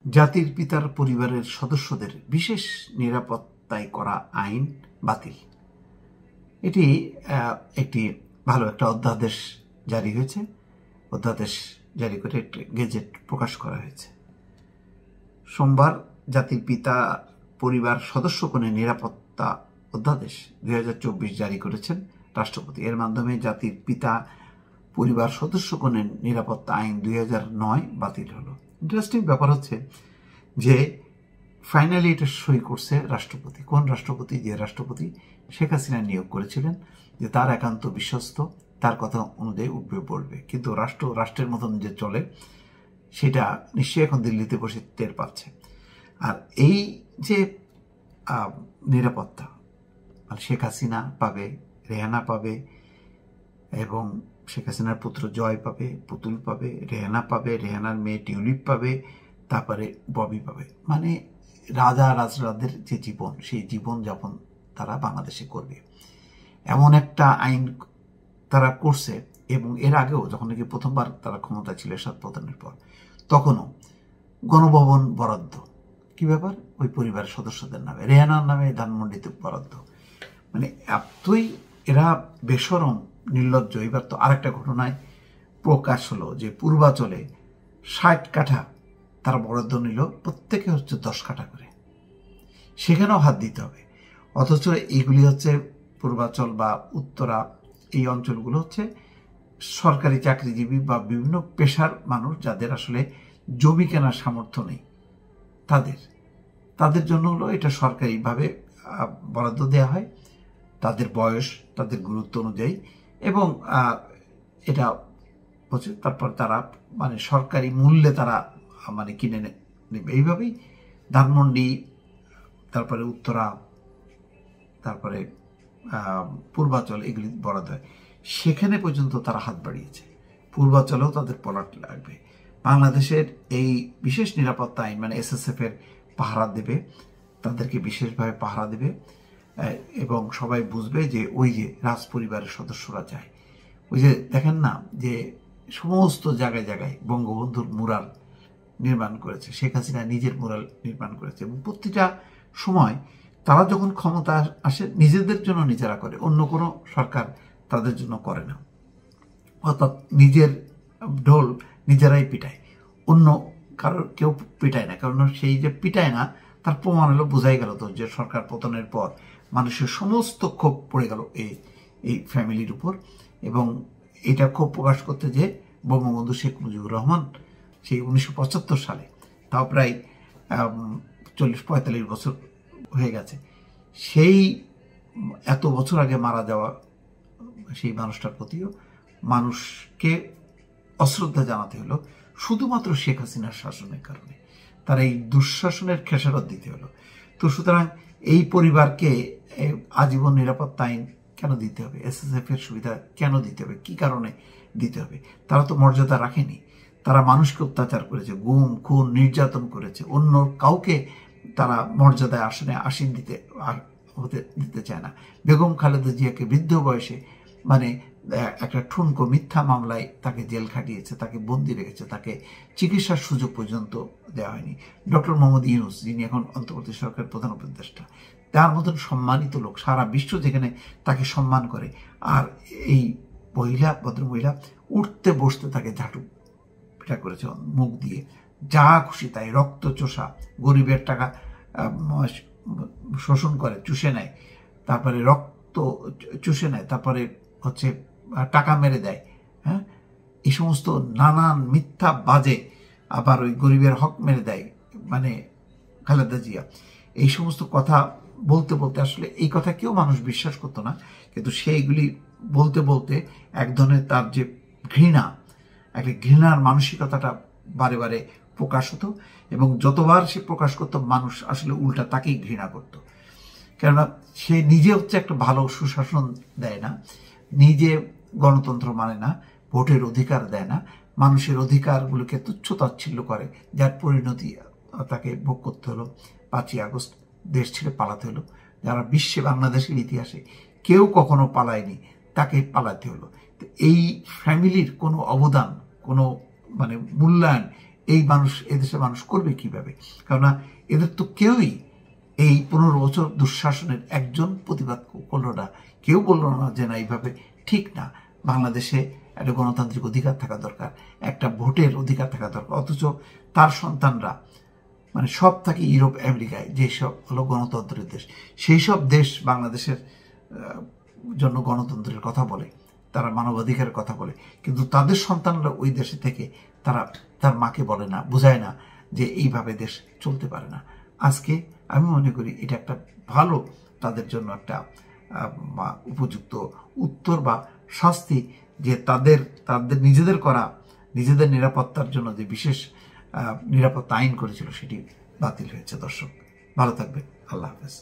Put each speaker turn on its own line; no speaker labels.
জাতির পিতার পরিবারের সদস্যদের বিশেষ নিরাপত্তায় করা আইন বাতিল। এটি একটি ভালো একটা অধ্যাদেশ জারি হয়েছে। অধ্যাদেশ জারি করে একটি গেজেট প্রকাশ করা হয়েছে। সোমবার জাতির পিতা পরিবার সদস্যগণের নিরাপত্তা অধ্যাদেশ 2024 জারি করেছেন রাষ্ট্রপতি। এর মাধ্যমে জাতির পিতা পরিবার সদস্যগণের নিরাপত্তা আইন 2009 বাতিল হলো। ইন্টারেস্টিং ব্যাপার হচ্ছে যে ফাইনালি এটা সই করছে রাষ্ট্রপতি। কোন রাষ্ট্রপতি? যে রাষ্ট্রপতি শেখ হাসিনা নিয়োগ করেছিলেন, যে তার একান্ত বিশ্বস্ত, তার কথা অনুযায়ী উঠবে পড়বে। কিন্তু রাষ্ট্রের মতন যে চলে সেটা নিশ্চয়ই এখন দিল্লিতে বসে টের পাচ্ছে। আর এই যে নিরাপত্তা শেখ হাসিনা পাবে, রেহানা পাবে, এবং শেখ হাসিনার পুত্র জয় পাবে, পুতুল পাবে, রেহানা পাবে, রেহানার মেয়ে টিউলিপ পাবে, তারপরে ববি পাবে। মানে রাজা রাজরাদের যে জীবন, সেই জীবন যাপন তারা বাংলাদেশে করবে এমন একটা আইন তারা করছে। এবং এর আগেও যখন নাকি প্রথমবার তারা ক্ষমতা ছিল এরশাদ পতনের পর, তখনও গণভবন বরাদ্দ। কি ব্যাপার? ওই পরিবারের সদস্যদের নামে, রেহানার নামে ধানমন্ডিতে বরাদ্দ। মানে এতই এরা বেশরম, নির্লজ্জ। এবার তো আরেকটা ঘটনায় প্রকাশ হলো যে পূর্বাচলে 60 কাঠা তারা বরাদ্দ নিল, প্রত্যেকে হচ্ছে 10 কাঠা করে, সেখানেও হাত দিতে হবে। অথচ এইগুলি হচ্ছে পূর্বাচল বা উত্তরা, এই অঞ্চলগুলো হচ্ছে সরকারি চাকরিজীবী বা বিভিন্ন পেশার মানুষ, যাদের আসলে জমি কেনার সামর্থ্য নেই, তাদের জন্য হলো এটা সরকারিভাবে বরাদ্দ দেওয়া হয়, তাদের বয়স, তাদের গুরুত্ব অনুযায়ী। এবং এটা হচ্ছে তারপর তারা মানে সরকারি মূল্যে তারা মানে কিনে নেবে। এইভাবেই ধানমন্ডি, তারপরে উত্তরা, তারপরে পূর্বাচল, এগুলি বরাদ্দ হয়। সেখানে পর্যন্ত তারা হাত বাড়িয়েছে। পূর্বাচলেও তাদের পলাট লাগবে। বাংলাদেশের এই বিশেষ নিরাপত্তা আইন মানে SSF এর পাহারা দেবে, তাদেরকে বিশেষভাবে পাহারা দেবে। এবং সবাই বুঝবে যে ওই যে রাজ পরিবারের সদস্যরা যায়, ওই যে দেখেন না যে সমস্ত জায়গায় জায়গায় বঙ্গবন্ধুর মুরাল নির্মাণ করেছে, শেখ হাসিনা নিজের মুরাল নির্মাণ করেছে। এবং প্রতিটা সময় তারা যখন ক্ষমতা আসে নিজেদের জন্য নিজেরা করে, অন্য কোনো সরকার তাদের জন্য করে না। অর্থাৎ নিজের ঢোল নিজেরাই পিটায়, অন্য কারোর কেউ পিটায় না। কারণ সেই যে পিটায় না, তার প্রমাণ হলো, বোঝাই গেল তো যে সরকার পতনের পর মানুষের সমস্ত ক্ষোভ পড়ে গেল এই ফ্যামিলির উপর। এবং এটা ক্ষোভ প্রকাশ করতে যে বঙ্গবন্ধু শেখ মুজিবুর রহমান সেই 1975 সালে, তাও প্রায় 40-45 বছর হয়ে গেছে, সেই এত বছর আগে মারা যাওয়া সেই মানুষটার প্রতিও মানুষকে অশ্রদ্ধা জানাতে হলো শুধুমাত্র শেখ হাসিনার শাসনের কারণে। তার এই দুঃশাসনের খেসারত দিতে হলো। তো সুতরাং এই পরিবারকে আজীবন নিরাপত্তা আইন কেন দিতে হবে? SSF এর সুবিধা কেন দিতে হবে? কি কারণে দিতে হবে? তারা তো মর্যাদা রাখেনি। তারা মানুষকে অত্যাচার করেছে, গুম খুন নির্যাতন করেছে। অন্য কাউকে তারা মর্যাদায় আসীন হতে দিতে চায় না। বেগম খালেদা জিয়াকে বৃদ্ধ বয়সে মানে একটা ঠুনকো মিথ্যা মামলায় তাকে জেল খাটিয়েছে, তাকে বন্দি রেখেছে, তাকে চিকিৎসার সুযোগ পর্যন্ত দেওয়া হয়নি। ডক্টর মোহাম্মদ ইউনূস, যিনি এখন অন্তর্বর্তী সরকারের প্রধান উপদেষ্টা, তার মতন সম্মানিত লোক সারা বিশ্ব যেখানে তাকে সম্মান করে, আর এই ভদ্রমহিলা উঠতে বসতে তাকে ঝাঁটু পিটা করেছে মুখ দিয়ে, যা খুশি তাই, রক্ত চোষা, গরিবের টাকা শোষণ করে, চুষে নেয়, তারপরে রক্ত চুষে নেয়, তারপরে হচ্ছে টাকা মেরে দেয়। হ্যাঁ, এই সমস্ত নানান মিথ্যা বাজে, আবার ওই গরিবের হক মেরে দেয় মানে খালেদা জিয়া। এই সমস্ত কথা বলতে বলতে আসলে এই কথা কেউ মানুষ বিশ্বাস করতো না, কিন্তু সেইগুলি বলতে বলতে এক ধরনের তার যে একটা ঘৃণার মানসিকতাটা বারে বারে প্রকাশ হতো। এবং যতবার সে প্রকাশ করতো মানুষ আসলে উল্টা তাকেই ঘৃণা করত। কেননা সে নিজে হচ্ছে একটা ভালো সুশাসন দেয় না, নিজে গণতন্ত্র মানে না, ভোটের অধিকার দেয় না, মানুষের অধিকারগুলোকে তুচ্ছ তাচ্ছিল্য করে, যার পরিণতি তাকে ভোগ করতে হলো। 5ই আগস্ট দেশ ছেড়ে পালাতে হলো। যারা বিশ্বে বাংলাদেশের ইতিহাসে কেউ কখনো পালায়নি, তাকে পালাতে হলো। এই ফ্যামিলির কোনো অবদান, কোনো মানে মূল্যায়ন এই মানুষ এদেশে মানুষ করবে কিভাবে? কেননা এদের তো কেউই এই 15 বছর দুঃশাসনের একজন প্রতিবাদ করলো না, কেউ বললো না যে না এইভাবে ঠিক না, বাংলাদেশে একটা গণতান্ত্রিক অধিকার থাকা দরকার, একটা ভোটের অধিকার থাকা দরকার। অথচ তার সন্তানরা মানে সব থাকে ইউরোপ আমেরিকায়, যেসব হলো গণতন্ত্রের দেশ, সেই সব দেশ বাংলাদেশের জন্য গণতন্ত্রের কথা বলে, তারা মানবাধিকারের কথা বলে, কিন্তু তাদের সন্তানরা ওই দেশে থেকে তারা তার মাকে বলে না, বোঝায় না যে এইভাবে দেশ চলতে পারে না। আজকে আমি মনে করি এটা একটা ভালো তাদের জন্য একটা উপযুক্ত উত্তর বা শাস্তি, যে তাদের নিজেদের করা নিজেদের নিরাপত্তার জন্য যে বিশেষ নিরাপত্তা আইন করেছিল সেটি বাতিল হয়েছে। দর্শক ভালো থাকবেন, আল্লাহ হাফেজ।